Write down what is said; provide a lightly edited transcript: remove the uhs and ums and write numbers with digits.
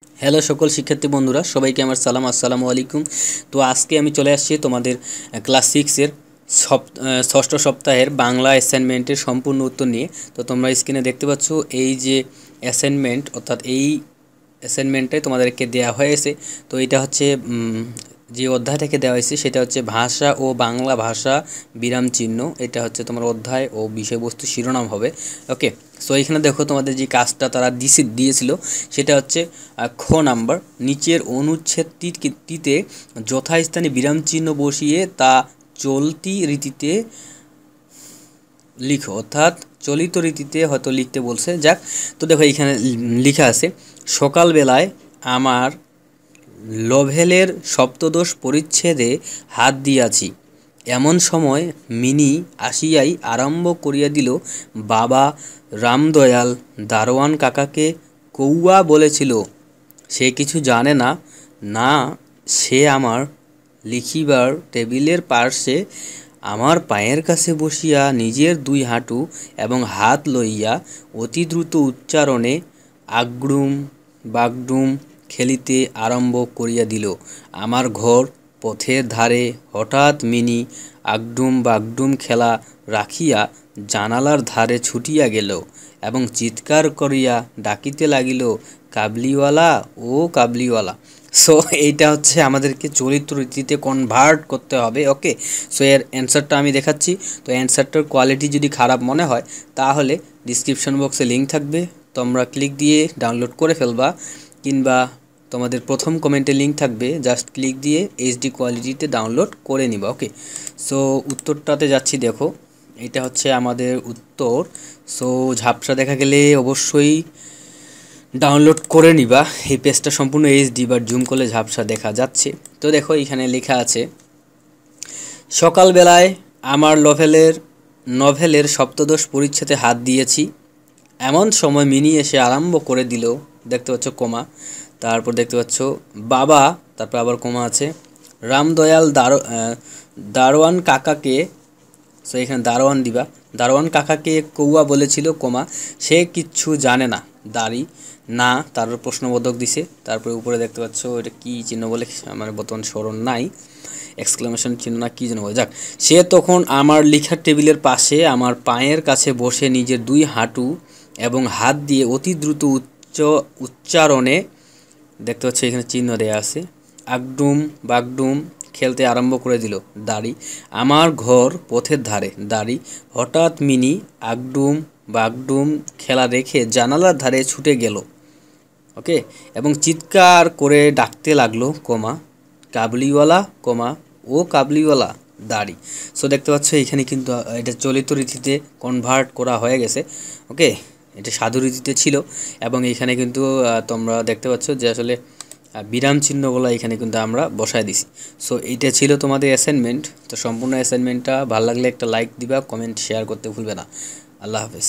Hello সকল শিক্ষার্থী বন্ধুরা, সবাইকে আমার সালাম, আসসালামু আলাইকুম। তো আজকে আমি চলে আসছি তোমাদের ক্লাস 6-এর ষষ্ঠ সপ্তাহের বাংলা অ্যাসাইনমেন্টের সম্পূর্ণ উত্তর নিয়ে। তো তোমরা স্ক্রিনে দেখতে পাচ্ছ এই যে অ্যাসাইনমেন্ট, অর্থাৎ এই অ্যাসাইনমেন্টটাই তোমাদেরকে দেওয়া হয়েছে। তো এটা হচ্ছে যে অধ্যায় থেকে দেওয়া হয়েছে সেটা হচ্ছে ভাষা ও বাংলা ভাষা বিরাম চিহ্ন। এটা হচ্ছে তোমার অধ্যায় ও বিষয়বস্তু শিরোনাম হবে। ওকে, সো এখানে দেখো তোমাদের যে কাজটা তারা দিয়েছিল সেটা হচ্ছে খ নাম্বার, নিচের অনুচ্ছেদটিতে যথাস্থানে বিরাম চিহ্ন বসিয়ে তা চলতি রীতিতে লিখো, অর্থাৎ চলিত রীতিতে হয়তো লিখতে বলছে। যাক, তো দেখো এখানে লেখা আছে, সকালবেলায় আমার লভেলের সপ্তদশ পরিচ্ছেদে হাত দিয়াছি, এমন সময় মিনি আসিয়াই আরম্ভ করিয়া দিল, বাবা রামদয়াল দারোয়ান কাকাকে কৌয়া বলেছিল, সে কিছু জানে না। না, সে আমার লিখিবার টেবিলের পার্শ্বে আমার পায়ের কাছে বসিয়া নিজের দুই হাঁটু এবং হাত লইয়া অতি দ্রুত উচ্চারণে আগ্রুম বাগডুম খেলিতে আরম্ভ করিয়া দিল। আমার ঘর পথের ধারে হঠাৎ মিনি আগডুম বাগডুম খেলা রাখিয়া জানালার ধারে ছুটিয়া গেল এবং চিৎকার করিয়া ডাকিতে লাগিল, কাবলিওয়ালা ও কাবলিওয়ালা। সো এইটা হচ্ছে আমাদেরকে চরিত্র রীতিতে কনভার্ট করতে হবে। ওকে, সো এর অ্যান্সারটা আমি দেখাচ্ছি। তো অ্যান্সারটার কোয়ালিটি যদি খারাপ মনে হয় তাহলে ডিসক্রিপশন বক্সে লিঙ্ক থাকবে, তোমরা ক্লিক দিয়ে ডাউনলোড করে ফেলবা, কিংবা তোমাদের প্রথম কমেন্টে লিঙ্ক থাকবে, জাস্ট ক্লিক দিয়ে এইচডি কোয়ালিটিতে ডাউনলোড করে নিবা। ওকে, সো উত্তরটাতে যাচ্ছি। দেখো, এটা হচ্ছে আমাদের উত্তর। সো ঝাপসা দেখা গেলে অবশ্যই ডাউনলোড করে নিবা। এই পেজটা সম্পূর্ণ এইচডি, বা জুম করলে ঝাপসা দেখা যাচ্ছে। তো দেখো এখানে লেখা আছে, সকালবেলায় আমার নভেলের সপ্তদশ পরিচ্ছেদে হাত দিয়েছি, এমন সময় মিনি এসে আরম্ভ করে দিল। দেখতে পাচ্ছ কমা, তারপর দেখতে পাচ্ছ বাবা, তারপর আবার কমা আছে, রামদয়াল দারোয়ান কাকাকে, সো এখানে দারোয়ান দিবা, দারোয়ান কাকাকে কৌয়া বলেছিল, কমা, সে কিচ্ছু জানে না, দাড়ি না, তারপর প্রশ্নবোধক দিছে। তারপরে উপরে দেখতে পাচ্ছ এটা কি চিহ্ন বলে আমার বর্তমান স্মরণ নাই, এক্সক্লেমেশন চিহ্ন না কি যেন বলে। যাক, সে তখন আমার লেখার টেবিলের পাশে আমার পায়ের কাছে বসে নিজের দুই হাঁটু এবং হাত দিয়ে অতি দ্রুত উচ্চারণে, দেখতে পাচ্ছ এখানে চিহ্ন দেয়া আছে, আগডুম বাগডুম খেলতে আরম্ভ করে দিল। দাড়ি, আমার ঘর পথের ধারে, দাড়ি, হঠাৎ মিনি আগডুম বাগডুম খেলা রেখে জানালার ধারে ছুটে গেল। ওকে, এবং চিৎকার করে ডাকতে লাগলো, কমা, কাবলিওয়ালা, কমা, ও কাবলিওয়ালা, দাড়ি। সো দেখতে পাচ্ছ এখানে কিন্তু এটা চলিত রীতিতে কনভার্ট করা হয়ে গেছে। ওকে, এটা সাধু রীতিতে ছিল, এবং এখানে কিন্তু তোমরা দেখতে পাচ্ছ যে আসলে বিরাম চিহ্নগুলো এখানে কিন্তু আমরা বসায় দিছি। সো এইটা ছিল তোমাদের অ্যাসাইনমেন্ট। তো সম্পূর্ণ অ্যাসাইনমেন্টটা ভালো লাগলে একটা লাইক দিবা, কমেন্ট শেয়ার করতে ভুলবে না। আল্লাহ হাফেজ।